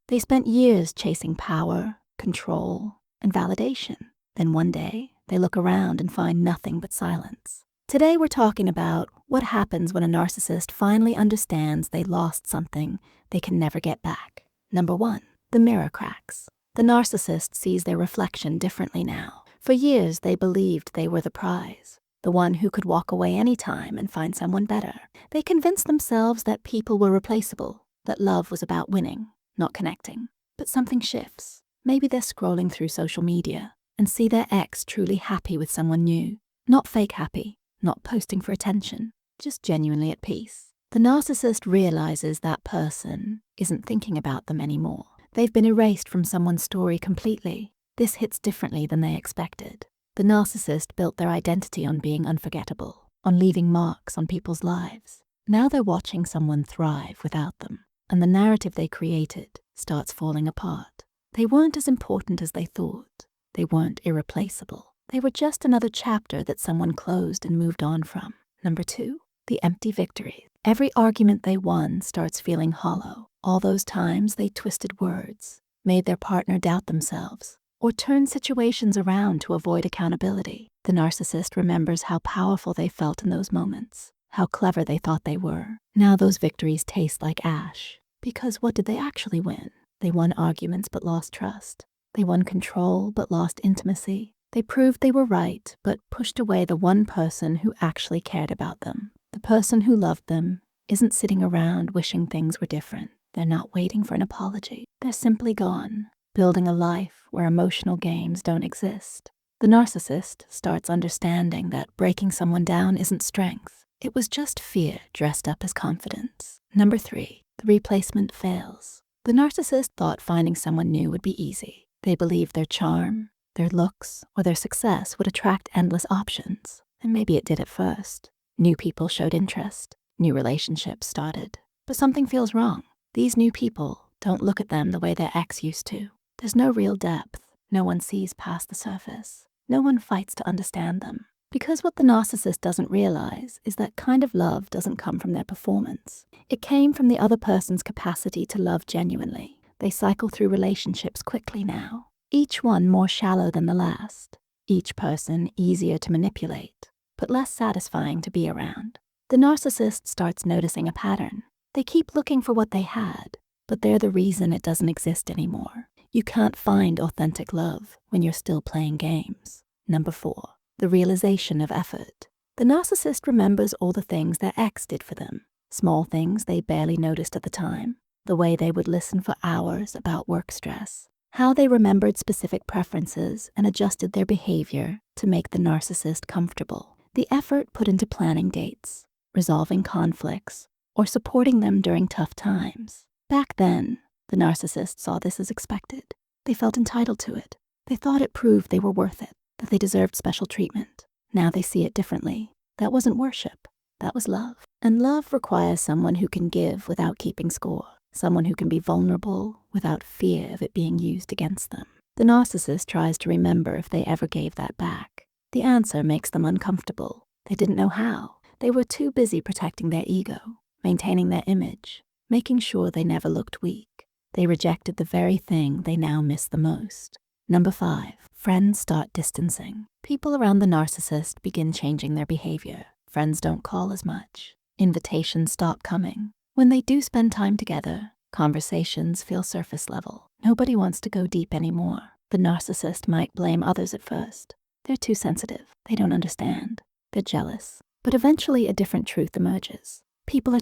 They spent years chasing power, control, and validation. Then one day, they look around and find nothing but silence. Today we're talking about what happens when a narcissist finally understands they lost something they can never get back. Number 1, the mirror cracks. The narcissist sees their reflection differently now. For years, they believed they were the prize, the one who could walk away anytime and find someone better. They convinced themselves that people were replaceable, that love was about winning, not connecting. But something shifts. Maybe they're scrolling through social media and see their ex truly happy with someone new. Not fake happy, not posting for attention, just genuinely at peace. The narcissist realizes that person isn't thinking about them anymore. They've been erased from someone's story completely. This hits differently than they expected. The narcissist built their identity on being unforgettable, on leaving marks on people's lives. Now they're watching someone thrive without them, and the narrative they created starts falling apart. They weren't as important as they thought. They weren't irreplaceable. They were just another chapter that someone closed and moved on from. Number 2, the empty victories. Every argument they won starts feeling hollow. All those times they twisted words, made their partner doubt themselves, or turned situations around to avoid accountability. The narcissist remembers how powerful they felt in those moments, how clever they thought they were. Now those victories taste like ash. Because what did they actually win? They won arguments but lost trust. They won control but lost intimacy. They proved they were right but pushed away the one person who actually cared about them. The person who loved them isn't sitting around wishing things were different. They're not waiting for an apology. They're simply gone, building a life where emotional games don't exist. The narcissist starts understanding that breaking someone down isn't strength. It was just fear dressed up as confidence. Number 3, the replacement fails. The narcissist thought finding someone new would be easy. They believed their charm, their looks, or their success would attract endless options. And maybe it did at first. New people showed interest. New relationships started. But something feels wrong. These new people don't look at them the way their ex used to. There's no real depth. No one sees past the surface. No one fights to understand them. Because what the narcissist doesn't realize is that kind of love doesn't come from their performance. It came from the other person's capacity to love genuinely. They cycle through relationships quickly now, each one more shallow than the last, each person easier to manipulate, but less satisfying to be around. The narcissist starts noticing a pattern. They keep looking for what they had, but they're the reason it doesn't exist anymore. You can't find authentic love when you're still playing games. Number 4, the realization of effort. The narcissist remembers all the things their ex did for them, small things they barely noticed at the time, the way they would listen for hours about work stress, how they remembered specific preferences and adjusted their behavior to make the narcissist comfortable, the effort put into planning dates, resolving conflicts, or supporting them during tough times. Back then, the narcissist saw this as expected. They felt entitled to it. They thought it proved they were worth it, that they deserved special treatment. Now they see it differently. That wasn't worship. That was love. And love requires someone who can give without keeping score, someone who can be vulnerable without fear of it being used against them. The narcissist tries to remember if they ever gave that back. The answer makes them uncomfortable. They didn't know how. They were too busy protecting their ego, maintaining their image, making sure they never looked weak. They rejected the very thing they now miss the most. Number 5, friends start distancing. People around the narcissist begin changing their behavior. Friends don't call as much. Invitations stop coming. When they do spend time together, conversations feel surface level. Nobody wants to go deep anymore. The narcissist might blame others at first. They're too sensitive. They don't understand. They're jealous. But eventually a different truth emerges. People are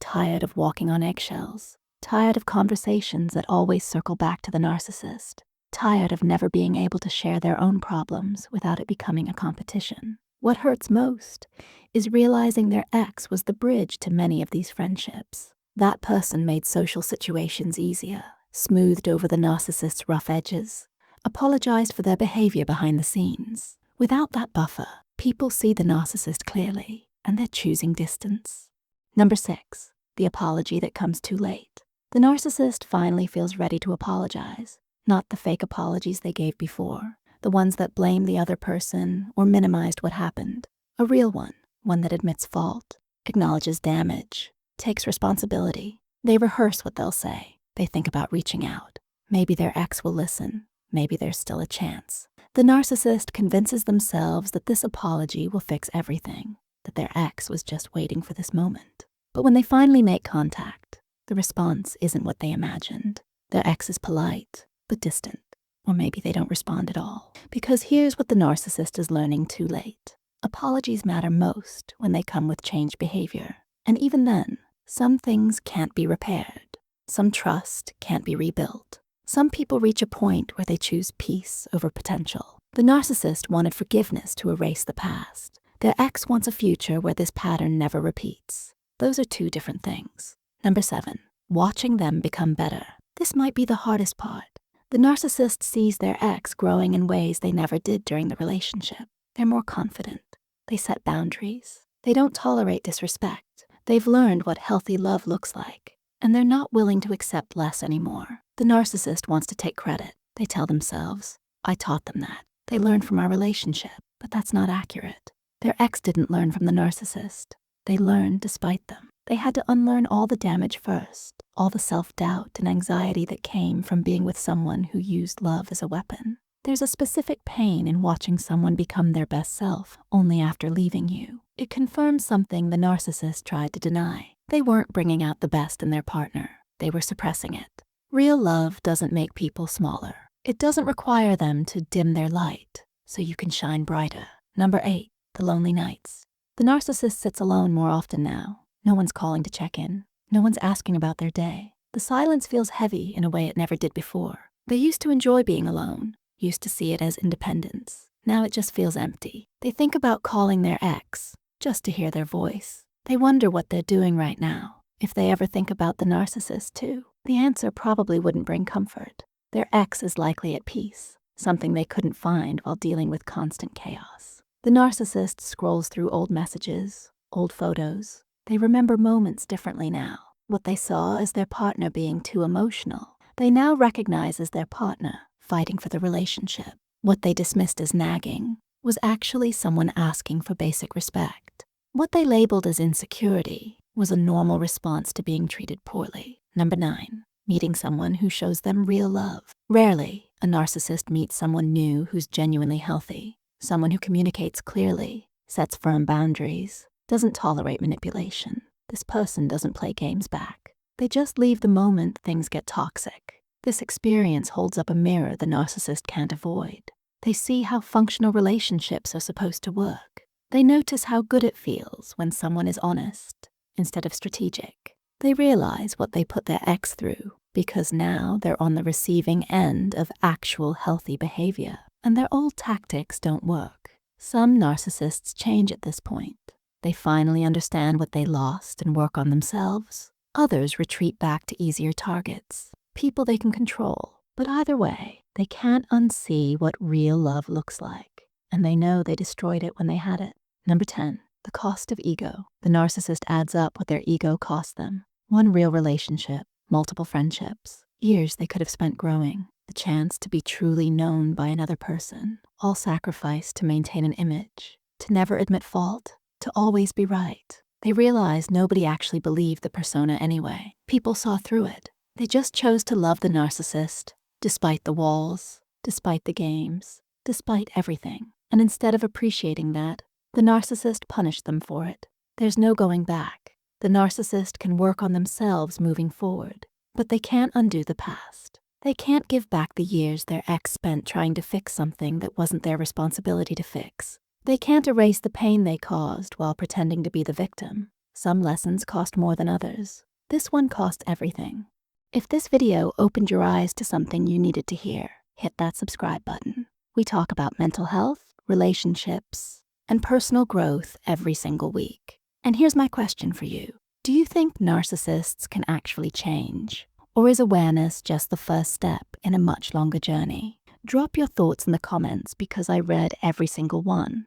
tired of walking on eggshells, tired of conversations that always circle back to the narcissist, tired of never being able to share their own problems without it becoming a competition. What hurts most is realizing their ex was the bridge to many of these friendships. That person made social situations easier, smoothed over the narcissist's rough edges, apologized for their behavior behind the scenes. Without that buffer, people see the narcissist clearly, and they're choosing distance. Number 6, the apology that comes too late. The narcissist finally feels ready to apologize, not the fake apologies they gave before, the ones that blame the other person or minimized what happened. A real one that admits fault, acknowledges damage, takes responsibility. They rehearse what they'll say. They think about reaching out. Maybe their ex will listen. Maybe there's still a chance. The narcissist convinces themselves that this apology will fix everything, that their ex was just waiting for this moment. But when they finally make contact, the response isn't what they imagined. Their ex is polite, but distant. Or maybe they don't respond at all. Because here's what the narcissist is learning too late. Apologies matter most when they come with changed behavior. And even then, some things can't be repaired. Some trust can't be rebuilt. Some people reach a point where they choose peace over potential. The narcissist wanted forgiveness to erase the past. Their ex wants a future where this pattern never repeats. Those are two different things. Number 7, watching them become better. This might be the hardest part. The narcissist sees their ex growing in ways they never did during the relationship. They're more confident. They set boundaries. They don't tolerate disrespect. They've learned what healthy love looks like, and they're not willing to accept less anymore. The narcissist wants to take credit. They tell themselves, I taught them that. They learned from our relationship, but that's not accurate. Their ex didn't learn from the narcissist. They learned despite them. They had to unlearn all the damage first, all the self-doubt and anxiety that came from being with someone who used love as a weapon. There's a specific pain in watching someone become their best self only after leaving you. It confirms something the narcissist tried to deny. They weren't bringing out the best in their partner. They were suppressing it. Real love doesn't make people smaller. It doesn't require them to dim their light so you can shine brighter. Number 8, the lonely nights. The narcissist sits alone more often now. No one's calling to check in. No one's asking about their day. The silence feels heavy in a way it never did before. They used to enjoy being alone, used to see it as independence. Now it just feels empty. They think about calling their ex just to hear their voice. They wonder what they're doing right now. If they ever think about the narcissist too, the answer probably wouldn't bring comfort. Their ex is likely at peace, something they couldn't find while dealing with constant chaos. The narcissist scrolls through old messages, old photos. They remember moments differently now. What they saw as their partner being too emotional, they now recognize as their partner fighting for the relationship. What they dismissed as nagging was actually someone asking for basic respect. What they labeled as insecurity was a normal response to being treated poorly. Number 9, meeting someone who shows them real love. Rarely, a narcissist meets someone new who's genuinely healthy, someone who communicates clearly, sets firm boundaries, doesn't tolerate manipulation. This person doesn't play games back. They just leave the moment things get toxic. This experience holds up a mirror the narcissist can't avoid. They see how functional relationships are supposed to work. They notice how good it feels when someone is honest instead of strategic. They realize what they put their ex through because now they're on the receiving end of actual healthy behavior, and their old tactics don't work. Some narcissists change at this point. They finally understand what they lost and work on themselves. Others retreat back to easier targets, people they can control. But either way, they can't unsee what real love looks like, and they know they destroyed it when they had it. Number 10, the cost of ego. The narcissist adds up what their ego cost them. One real relationship, multiple friendships, years they could have spent growing, the chance to be truly known by another person, all sacrificed to maintain an image, to never admit fault, to always be right. They realized nobody actually believed the persona anyway. People saw through it. They just chose to love the narcissist, despite the walls, despite the games, despite everything. And instead of appreciating that, the narcissist punished them for it. There's no going back. The narcissist can work on themselves moving forward, but they can't undo the past. They can't give back the years their ex spent trying to fix something that wasn't their responsibility to fix. They can't erase the pain they caused while pretending to be the victim. Some lessons cost more than others. This one cost everything. If this video opened your eyes to something you needed to hear, hit that subscribe button. We talk about mental health, relationships, and personal growth every single week. And here's my question for you. Do you think narcissists can actually change? Or is awareness just the first step in a much longer journey? Drop your thoughts in the comments because I read every single one,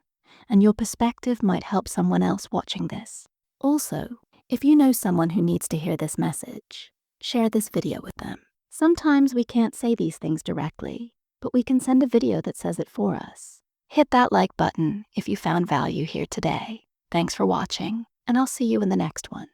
and your perspective might help someone else watching this. Also, if you know someone who needs to hear this message, share this video with them. Sometimes we can't say these things directly, but we can send a video that says it for us. Hit that like button if you found value here today. Thanks for watching, and I'll see you in the next one.